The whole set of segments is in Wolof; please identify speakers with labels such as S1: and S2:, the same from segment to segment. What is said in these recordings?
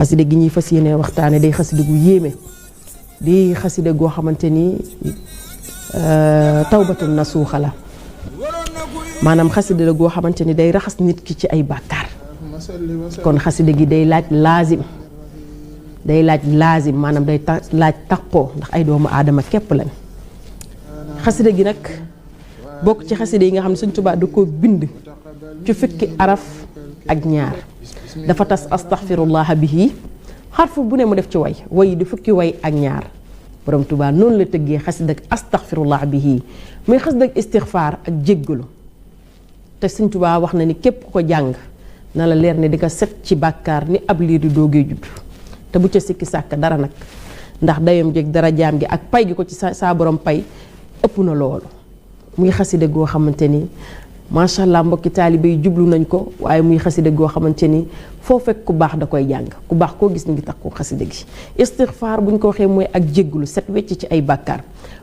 S1: xasida gi ñuy fas yéene waxtaane day xasida gu yéeme di xasida goo xamante ni tawbatun nasuuxa la maanaam xasida la goo xamante ni day raxas nit ki ci ay bàkkaar kon xasida gi day laaj laazim maanaam day laaj taqoo ndax ay doomu aadama képp lañ xasida gi nag bokk ci xasida yi nga xam ne Sëñ Tuubaa da koo bind ci fukki araf ak ñaar dafa tas astaghfirullah bihi xarfu bu ne mu def ci way di fukki way ak ñaar borom Tuubaa noonu la tëggee xasida ak astaghfirullah bihi muy xasida ak istighfar ak jéggalu te Sëñ Tuubaa wax na ni képp ku ko jàng na la leer ne di ko set ci bàkkaar ni ab liir di doogee judd te bu ca sikki sàkk dara nag ndax dayam jeg dara jaam gi ak pay gi ko ci saa borom pay ëpp na loolu muy xasida goo xamante ni macha allah mbokki taalibe yi jublu nañ ko waaye muy xasida goo xamante ni foo fekk ku baax da koy jàng ku baax koo gis mi ngi tax ko xasida gi istighfar buñ ko waxee mooy ak jéggulu set wecc ci ay bàkkaar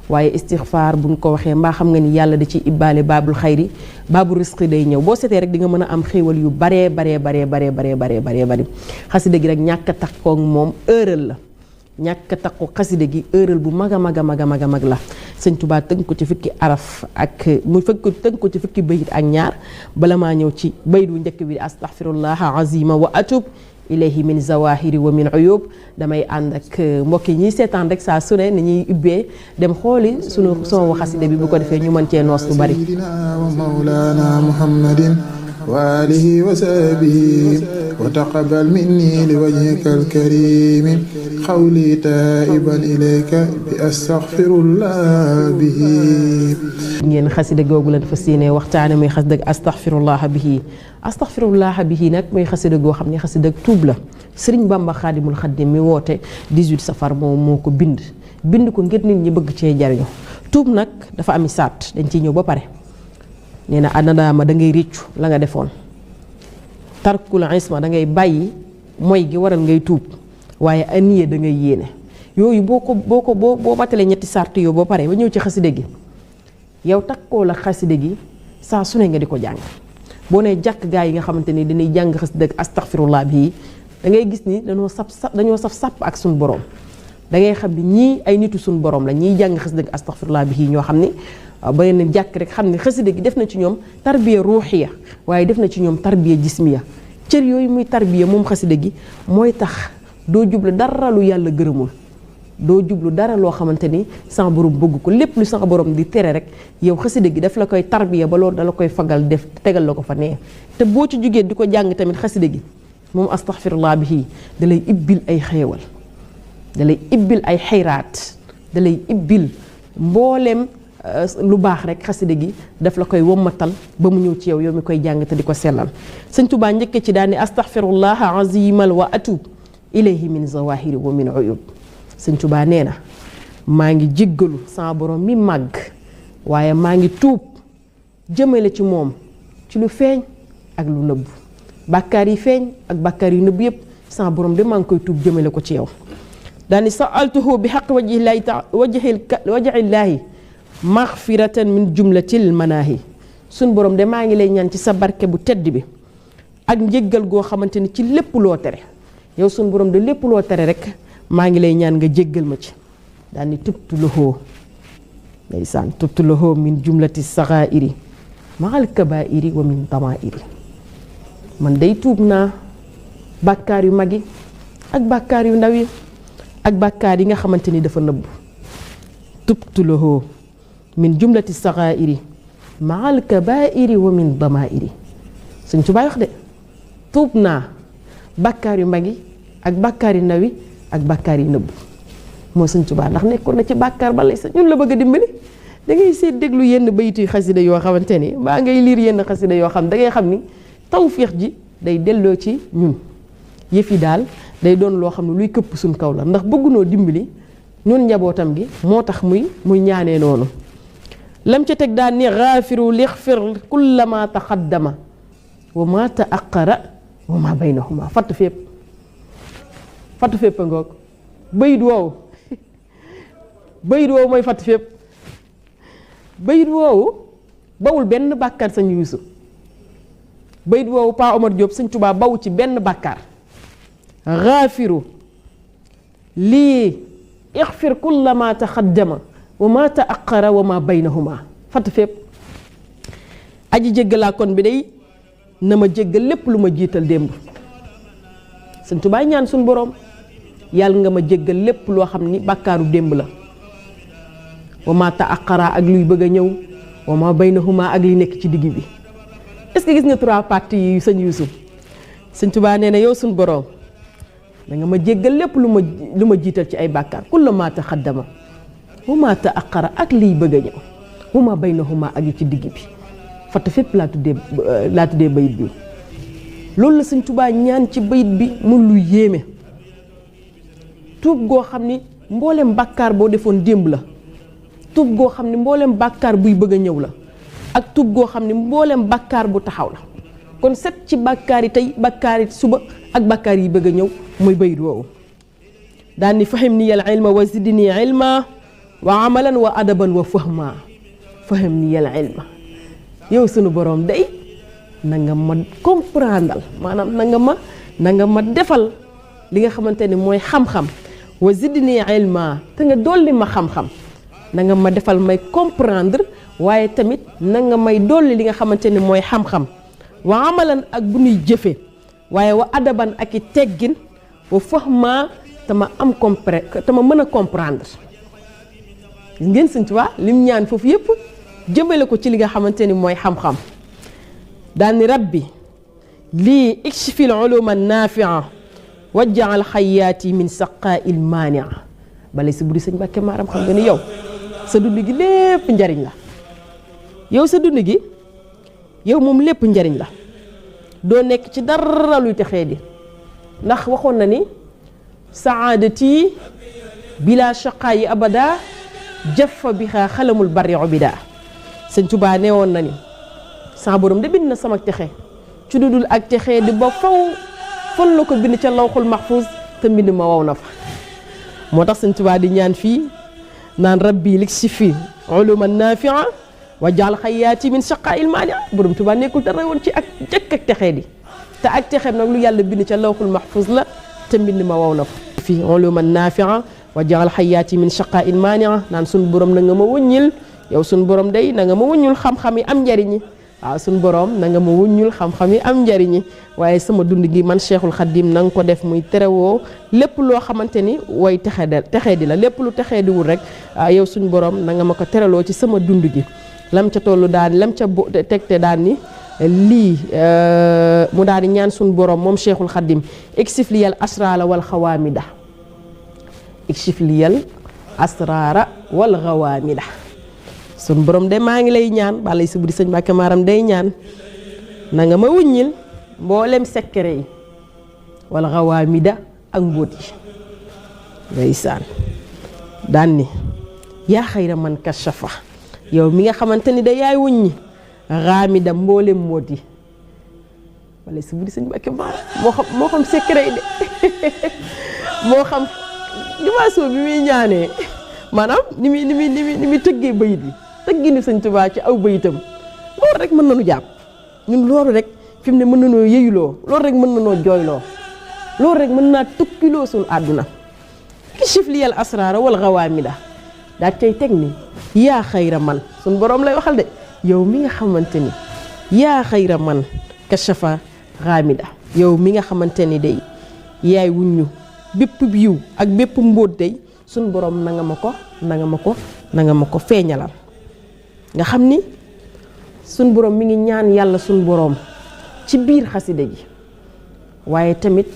S1: waaye istighfar buñ ko waxee mbaa xam nga ni yàlla da ci ibbaale baabul xayri baabul risqi day ñëw boo setee rek di nga mën a am xéewal yu baree bari xasida gi rek ñàkk a takkoog moom ëral la ñàkk a takkoog xasida gi ëral bu mag a mag la Sëñ Tuubaa tënk ko ci fukki araf ak mu tënk ko ci fukki bayit ak ñaar bala maa ñëw ci bayit wu njëkk bi astaghfirullah azima wa atub ilayhi min zawahiri wa min uyub damay ànd ak mbokk yi ñiy seetaan rek saa su ne ni ñuy ubbee dem xooli sunu son xasida bi bu ko defee ñu mën cee noos lu bari
S2: mawlana muhammadin wa alihi wa sahbihi wa taqabbal minni li wajhika al-karim qawli taiban ilayka bi astaghfirullah bihi
S1: ngeen xasida googu leen fas yéene waxtaane muy xasida astaghfirullah bihi nag muy xasida goo xam ne xasida tuub la Sëriñ Bamba Xaadimul Xaadim mi woote 18 safar moom moo ko bind ko ngir nit ñi bëgg cee jariñu tuub nag dafa ami saat dañ ciy ñëw ba pare nee na anadaama da ngay réccu la nga defoon tarkul isma da ngay bàyyi mooy gi waral ngay tuub waaye aniye da ngay yéene yooyu boo matalee ñetti sart yow ba pare ba ñëw ci xaside gi yow takkoo la xaside gi saa su ne nga di ko jàng boo nee jàkk gaa yi nga xamante ni dañuy jàng xaside ak astaghfirullah bii da ngay gis ni dañoo saf sàpp ak suñu borom da ngay xam ni ñii ay nitu suñu borom la ñiy jàng xaside ak astaghfirullah bii ñoo xam ni ba yenn jàkk rek xam ne xasida gi def na ci ñoom tarbiya ruuxiya waaye def na ci ñoom tarbiya jismiya cër yooyu muy tarbiya moom xasida gi mooy tax doo jublu dara lu yàlla gërëmul doo jublu dara loo xamante ni sama borom bëgg ko lépp lu sama borom di tere rek yow xasida gi daf la koy tarbiya ba loolu dala koy fagal def tegal la ko fa nee te boo ci jugee di ko jàng tamit xasida gi moom astaghfirullah bihi dalay ibbil ay xéewal dalay ibbil ay xayraat dalay ibbil mbooleem lu baax rek xasida gi daf la koy wommatal ba mu ñëw ci yow mi koy jàng te di ko sellal Sëñ Tuubaa njëkk ci daal ni astaghfirullah azimal wa atub ilayhi min zawahiri wa min uyub Sëñ Tuubaa nee na maa ngi jéggalu sama borom mi màgg waaye maa ngi tuub jëmale ci moom ci lu feeñ ak lu nëbb bàkkaar yi feeñ ak bàkkaar yu nëbb yépp sama borom de maa ngi koy tuub jëmale ko ci yow daal ni sa'altuhu bi haqq wajhillaahi maghfiratan min jumlatil manaahi suñ borom de maa ngi lay ñaan ci sa barke bu tedd bi ak njéggal goo xamante ni ci lépp loo tere yow suñ borom de lépp loo tere rek maa ngi lay ñaan nga jéggal ma ci daal ni tubtu lahu min jumlati saxaa'iri ma'al kabaa'iri wa min damaa'iri man day tuub naa bàkkaar yu mag yi ak bàkkaar yu ndaw yi ak bàkkaar yi nga xamante ni dafa nëbb tubtu lahu min jumlati saxaa'iri ma'al kabaa'iri wa min damaa'iri Sëñ Tuubaa wax de tuub naa bàkkaar yu mag yi ak bàkkaar yu ndaw yi ak bàkkaar yu nëbb moo Sëñ Tuubaa ndax nekkoon na ci bàkkaar ba lay sa ñun la bëgg a dimbali da ngay seet déglu yenn bayitu xasida yoo xamante ni baa ngay liir yenn xasida yoo xam da ngay xam ni tawfiix ji day delloo ci ñun yëf yi daal day doon loo xam ne luy këpp suñ kaw la ndax bëggunoo dimbali ñun njabootam gi moo tax muy ñaanee noonu lam ca teg daan ni xaafiru lixfir kullama taqaddama wa ma taaqara wa ma baynahuma fatt fépp a ngoog bayit woowu mooy fatt fépp bayit woowu bawul benn bàkkaar Sëñ Yuusu bayit woowu Pa Omar Diop Sëñ Tuubaa bawu ci benn bàkkaar gaafiru lii ixfir kulla ma taxaddama wa ma taaqara wa ma baynahuma fatt fépp aji jéggalaa kon bi day na ma jéggal lépp lu ma jiital démb. Sëñ Tuubaa ñaan suñ boroom yàlla nga ma jéggal lépp loo xam ni bàkkaaru démb la wa ma taaqara ak luy bëgg a ñëw wa ma baynahuma ak li nekk ci digg bi. est-ce que gis nga 3 parties yi sëñ Yuusuf Sëñ Tuubaa nee na yow suñ boroom da nga ma jéggal lépp lu ma jiital ci ay bàkkaar kulla ma taxaddama wa ma taaqara ak liy bëgg a ñëw wa ma baynahuma ak yi ci digg bi fatt fépp laa tuddee bayit bi. loolu la Sëñ Tuubaa ñaan ci bayit bi mu lu yéeme tuub goo xam ni mboolem bàkkaar boo defoon démb la tuub goo xam ni mboolem bàkkaar buy bëgg a ñëw la ak tuub goo xam ni mboolem bàkkaar bu taxaw la kon set ci bàkkaar yi tey bàkkaar yi suba ak bàkkaar yi bëgg a ñëw mooy bayit woowu daan ni fahimni al ilma wa zidni ilma wa amalan wa adaban wa fahma fahimni al ilma yow sunu borom day na nga ma comprendre maanaam na nga ma defal li nga xamante ni mooy xam-xam wa zidni ilma te nga dolli ma xam-xam na nga ma defal may comprendre waaye tamit na nga may dolli li nga xamante ni mooy xam-xam wa amalan ak bu nuy jëfe waaye wa adaban ak i teggin wa fahma te ma mën a comprendre ngeen Sëñ Tuubaa lim ñaan foofu yépp jëmale ko ci li nga xamante ni mooy xam-xam daal ni rabbi lii ikshifil uluma nafia wajjaal xayaati min saqaa'il maania bale si budi sëñ Mbàkke Maaram xam nga ni yow sa dund gi lépp njariñ la yow sa dund gi yow moom lépp njariñ la doo nekk ci dara luy texee di ndax waxoon na ni saadati bila shaqaayi abada jaffa biha xalamul bari ubida Sëñ Tuubaa nee woon na ni sa borom de bind na sama texe ci dudul ak texe di ba faw fan la ko bind ca lawxul mahfuz te mbind ma waw na fa moo tax Sëñ Tuubaa di ñaan fii naan rabbi liksifi uluman nafia wa jaal xayaati min shaqaa'il maania borom Tuubaa nekkul dara woon ci ak jëkk ak texe di te ak texeem nag lu yàlla bind ca lawxul mahfuz la te mbind ma waw na fa fii uluman nafia wa jaal xayaati min shaqaa'il maania naan sun borom na nga ma wëññil yow sun borom day na nga ma wëññul xam-xam yi am njariñi waaw sun borom na nga ma wëññul xam-xam yi am njariñi waaye sama dund gi man Cheikhul Khadim na nga ko def muy terewoo lépp loo xamante ni way texee di la lépp lu texee diwul rek yow suñ borom na nga ma ko tereloo ci sama dund gi lam ca tollu daan lam ca tegte daan ni lii mu daal di ñaan suñ borom moom Cheikhul Khadim exif liyal asrara wal xawaamida exif liyal asrara wal xawaamida sun borom de maa ngi lay ñaan balay si budi sëñ Mbàkke Maaram day ñaan na nga ma wuññil mboolem secret yi wala xawaamida ak mbóot yi ndeysaan daan ni yaa xayra man kashafa yow mi nga xamante ni da yaay wuññi xaamida mboolem mbóot yi balay si budi sëñ Mbàkke Maaram moo xam secret yi de moo xam dimension bi muy ñaanee maanaam ni muy tëggee bayit yi tëggi ni Sëñ Tuubaa ci aw bayitam loolu rek mën nañu jàpp ñun loolu rek fi mu ne mën nañoo yëyuloo loolu rek mën nañoo jooyloo loolu rek mën naa tukkiloo suñu àdduna kashif liyal asraara wal xawaamida daa cay teg ni yaa xayra man suñu boroom lay waxal de yow mi nga xamante ni yaa xayra man kashafa xaamida yow mi nga xamante ni day yaay wuññu bépp yiw ak bépp mbóot day suñ borom na nga ma ko feeñalal nga xam ni suñ borom mi ngi ñaan yàlla suñ borom ci biir xasida gi waaye tamit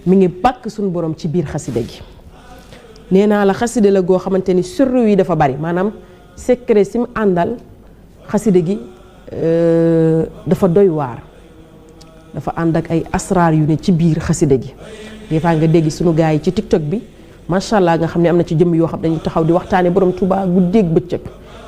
S1: mi ngi bàkk suñ borom ci biir xasida gi nee naa la xasida la goo xamante ni sirru yi dafa bari maanaam secret si mu àndal xasida gi dafa doy waar dafa ànd ak ay asraar yu ne ci biir xasida gi des fois nga dégg suñu gars yi ci TikTok bi macha allah nga xam ne am na ci jëmm yoo xam dañuy taxaw di waxtaane borom Tuubaa guddeeg bëccëg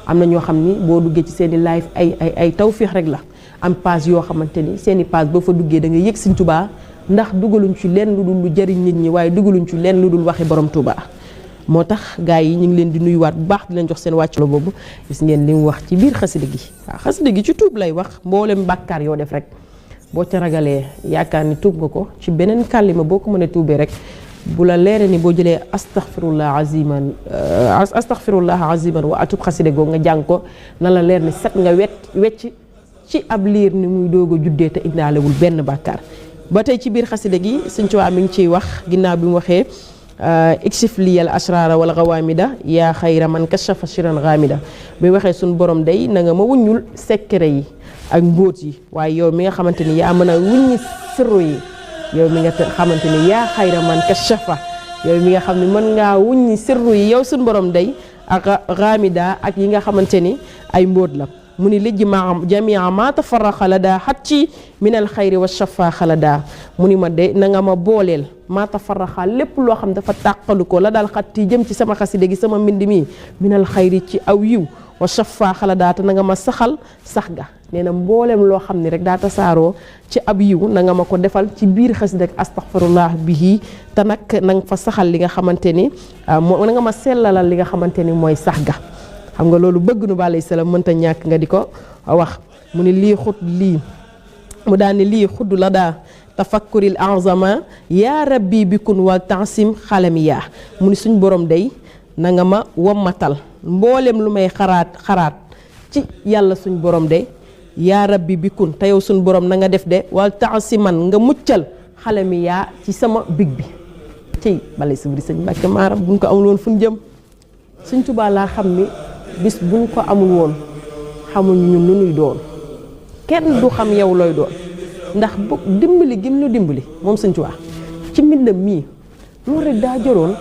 S1: am na ñoo xam ni boo duggee ci seen i live ay tawféex rek la am page yoo xamante ni seen i page boo fa duggee da nga yëg Sëñ Tuubaa ndax dugaluñ ci lenn lu dul lu jariñ nit ñi waaye dugaluñ ci lenn lu dul waxi borom Tuubaa moo tax gars yi ñu ngi leen di nuyuwaat bu baax di leen jox seen wàcculo boobu gis ngeen li mu wax ci biir xasida gi waaw xasida gi ci tuub lay wax mboolem bàkkaar yoo def rek boo ca ragalee yaakaar ni tuub nga ko ci beneen kàllima boo ko mënee tuubee rek bu la leere ni boo jëlee astaghfirullah aziman wa atub xaside googu nga jàng ko na la leer ni set nga wecc ci ab liir ni muy doog a juddee te indaalewul benn bàkkaar. ba tey ci biir xaside gi Sëñ Tuubaa mi ngi ciy wax ginnaaw bi mu waxee iksif liyal asrara wal gawamida yaa xayra man kashafa shiran ghamida bi waxee suñ borom day na nga ma wuññul secret yi ak mbóot yi waaye yow mi nga xamante ni yaa mën a wuññi sirru yi yow mi nga xamante ni yaa xayra man kashafa yow mi nga xam ne mën ngaa wuññi sirru yi yow suñ borom day ak ghamida ak yi nga xamante ni ay mbóot la mu ni lijji ma jamia ma tafarraqa la daa xat ci minal xayri wa shafa xala daa mu ni ma de na nga ma booleel ma tafarraqa lépp loo xam dafa tàqalu ko la daal xat yi jëm ci sama xaside gi sama mbind mi minal xayri ci aw yiw wa shafa xala daa te na nga ma saxal sax ga nee na mbooleem loo xam ne rek daa tasaaroo ci ab yiw na nga ma ko defal ci biir xaside ak astaghfirullah bihi te nag na nga fa saxal li nga xamante ni na nga ma sellalal li nga xamante ni mooy sax ga xam nga loolu bëgg nu ba alayhi salaam mënta ñàkk nga di ko wax mu ni lii xut lii mu daan ni lii xudd la daa tafakkuril azama yaa rabbi bikun wa tansim xalami yaa mu ni suñ borom day na nga ma wammatal mboolem lu may xaraat ci yàlla suñ borom de yaa rabbi bikun te yow suñ borom na nga def de wal tansiman nga muccal xalami yaa ci sama big bi ci balay sabri sëñ Mbàkke maaram buñ ko amul woon fu ñu jëm Sëñ Tuubaa laa xam ni bis buñ ko amul woon xamuñu ñun lu nuy doon kenn du xam yow looy doon ndax bu dimbali gim ñu dimbali moom Sëñ Tuubaa ci mbindam mii loolu rek daa joroon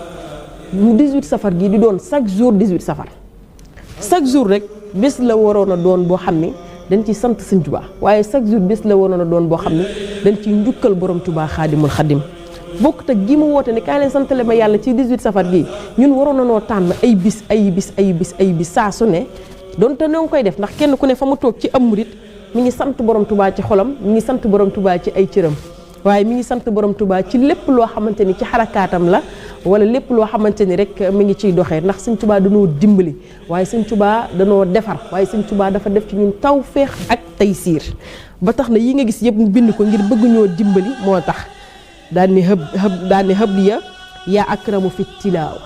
S1: mu 18 safar gii di doon chaque jour 18 safar chaque jour rek bés la waroon a doon boo xam ni dañ ciy sant Sëñ Tuubaa waaye chaque jour bés la waroon a doon boo xam ni dañ ciy njukkal borom Tuubaa xaadimul xadim bokk te gi mu woote ni kaay leen santale ma yàlla ci 18 safar gii ñun waroon na noo tànn ay bis saa su ne donte noo ngi koy def ndax kenn ku ne fa mu toog ci am murit mi ngi sant borom Tuubaa ci xolam mi ngi sant borom Tuubaa ci ay cëram waaye mi ngi sant borom Tuubaa ci lépp loo xamante ni ci xarakaatam la wala lépp loo xamante ni rek mi ngi ciy doxee ndax Sëñ Tuubaa danoo dimbali waaye Sëñ Tuubaa danoo defar waaye Sëñ Tuubaa dafa def ci ñun tawféex ak taysiir ba tax na yi nga gis yëpp mu bind ko ngir bëgg ñoo dimbali moo tax daan ni hëb liya yaa akramu fi tilaawa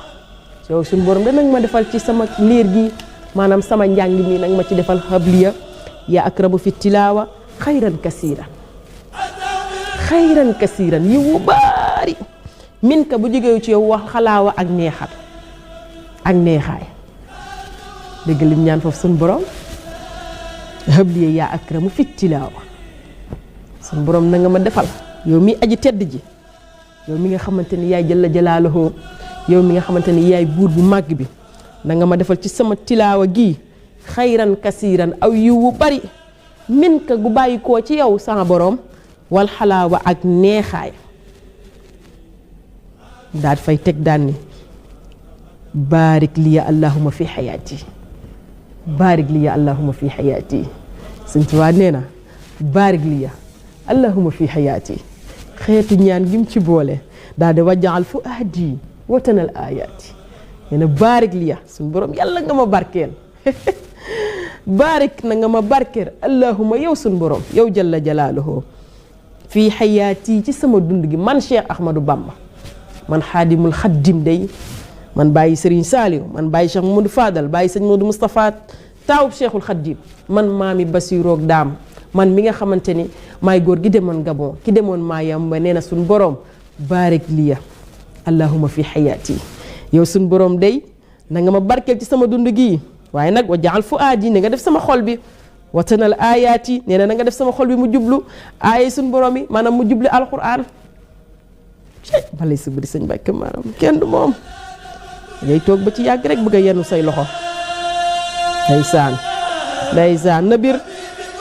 S1: yow suñu borom danañ ma defal ci sama liir gi maanaam sama njàng mi nag ma ci defal hëb liya yaa akramu fi tilaawa xayran kasiiran yi wu baari min ka bu jógewu ci yow wax xalaawa ak neexaay dégg lim ñaan foofu suñu borom hëb liya yaa akramu fi tilaawa suñu borom na nga ma defal yow mi aji tedd ji yow mi nga xamante ni yaay jalla jalaaluhu yow mi nga xamante ni yaay buur bu màgg bi na nga ma defal ci sama tilaawa gi xayran kasiiran aw yiw wu bari min ka gu bàyyi koo ci yow sama borom wal xalaawa ak neexaay daal fay teg daan ni baarik liya allahuma fi xayaati Sëñ Tuubaa nee na baarik liya allahuma fi xayaati xeetu ñaan gim ci boole daal di wajaal fu ahdi watanal ayaati nee na baarik liya suñu borom yàlla nga ma barkeel baarik na nga ma barkeel allahuma yow suñu borom yow jalla jalaaluhu fii xayaati ci sama dund gi man Cheikh Ahmadou Bamba man xaadimul xaddim day man bàyyi Serigne Saliou man bàyyi Cheikh Mamadou Fadal bàyyi sëñ Mamadou Moustapha taawub Cheikhul Xaddim man maami Basiroog daam man mi nga xamante ni maay góor gi demoon Gabon ki demoon Mayamba nee na suñ borom baarik liya allahuma fi xayaati yow suñ borom day na nga ma barkeel ci sama dund gii waaye nag wa jaal fu aadi na nga def sama xol bi watanal ayaati nee na nga def sama xol bi mu jublu aaya suñ borom yi maanaam mu jublu alquran balay sa bëri sëñ Mbàkke maanaam kenn du moom ngay toog ba ci yàgg rek bëgg a yenu say loxo ndeysaan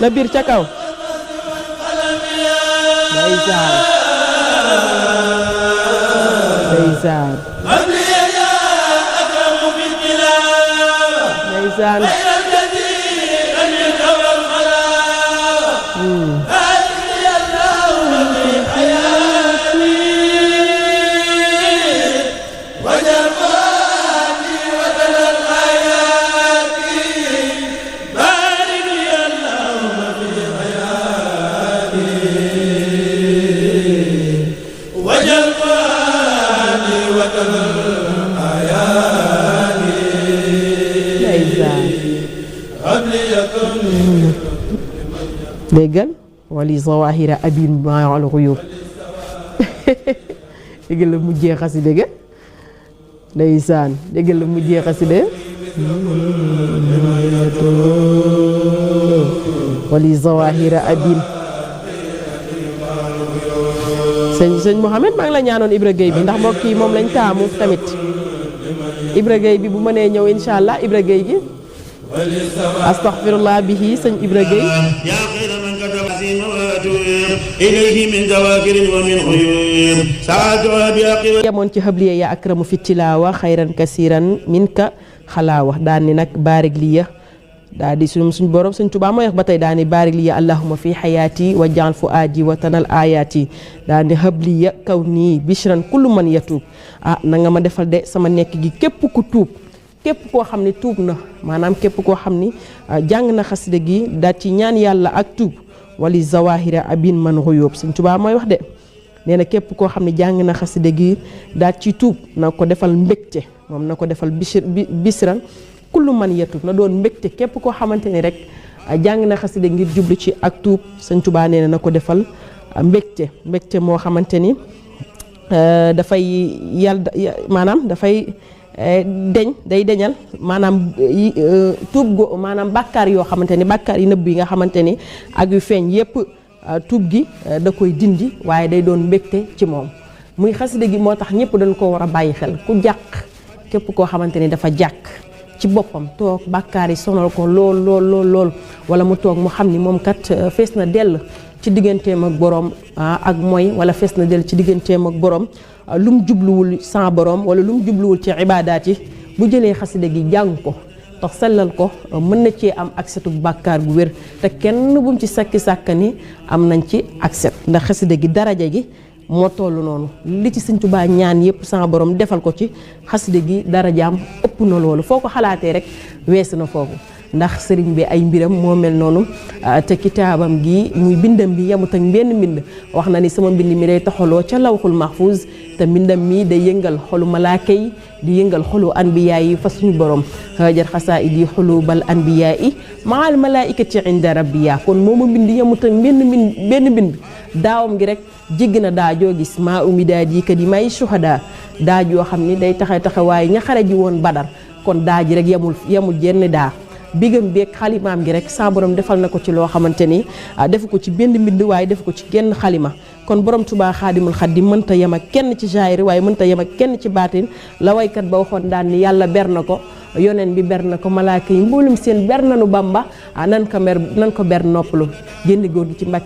S1: na biir ca kaw ndeysaan déggal wali zawahira abin maal xuyub déggal la mujjee xasida ga ndeysaan déggal la mujjee xasida wali zawahira abin sëñ Mouhamed maa ngi la ñaanoon Ibra Gueye bi ndax mbokk yi moom lañ taamu tamit Ibra Gueye bi bu mënee ñëw incha allah Ibra Gueye gi astaghfirullah bihi sëñ Ibra Gueye yemoon ci xëbliye ya akramu fi tilaawa xayran kasiran minka xalaawa daan ni nag baarig liya daa di suñ borom suñ Tuubaa mooy wax ba tey daa ni baarig liya allahumma fi xayaati wa jaal fu aadi wa tanal ayaati daa ni xëbliya kaw nii bishran kullu man yatuub na nga ma defal de sama nekk gi képp ku tuub képp koo xam ni tuub na maanaam képp koo xam ni jàng na xasida gi daal ci ñaan yàlla ak tuub wali zawahira abin man xuyóob suñ Tuubaa mooy wax de nee na képp koo xam ne jàng na xasida gi daal ci tuub na ko defal mbégte moom na ko defal bisran kullu man yatub na doon mbégte képp koo xamante ni rek jàng na xasida ngir jublu ci ak tuub sëñ Tuubaa nee na ko defal mbégte moo xamante ni dafay yàlla maanaam dafay day deñal maanaam tuub go maanaam bàkkaar yoo xamante ni bàkkaar yi nëbb yi nga xamante ni ak yu feeñ yépp tuub gi da koy dindi waaye day doon mbégte ci moom muy xasida gi moo tax ñëpp dañ ko war a bàyyi xel ku jàq képp koo xamante ni dafa jàq ci boppam toog bàkkaar yi sonal ko lool wala mu toog mu xam ni moom kat fees na dell ci digganteem ak borom ak mooy wala fees na dell ci digganteem ak borom lu mu jubluwul sans borom wala lu mu jubluwul ci ibaadaat yi bu jëlee xasida gi jàng ko tax sellal ko mën na cee am accetu bàkkaar gu wér te kenn bu mu ci sakki sàkka ni am nañ ci accept ndax xasida gi daraja gi moo toll noonu li ci Sëñ Tuubaa ñaan yëpp sama borom defal ko ci xasida gi darajaam ëpp na loolu foo ko xalaatee rek weesu na foofu ndax sëriñ bi ay mbiram moo mel noonu te kitaabam gi muy bindam bi yemut ak benn mbind wax na ni sama mbind mi day taxaloo ca lawxul mahfuz te mbindam mi day yëngal xolu malaaka yi di yëngal xolu anbiyaa yi fa suñu borom hajar xasaa'id yi xulubal anbiyaa yi maal malaa'ikati inda rabbiya kon moomu mbind yemut ak benn mbind daawam gi rek jéggi na daa joo gis maa umi daa di kat yi may shuhada daa joo xam ni day taxawaay ña xare ji woon badar kon daa ji rek yemul jenn daa bigam beeg xalimaam gi rek sa borom defal na ko ci loo xamante ni defu ko ci benn mbind waaye defu ko ci genn xalima kon borom Tuubaa xaadimul xaadim mënta yem ak kenn ci jaahir waaye mënta yem ak kenn ci baatin la waykat ba waxoon daan ni yàlla ber na ko yoneen bi ber na ko malaaka yi mboolum seen ber nanu Bàmba nan ko ber noppalu génn góor gi ci Mbàkke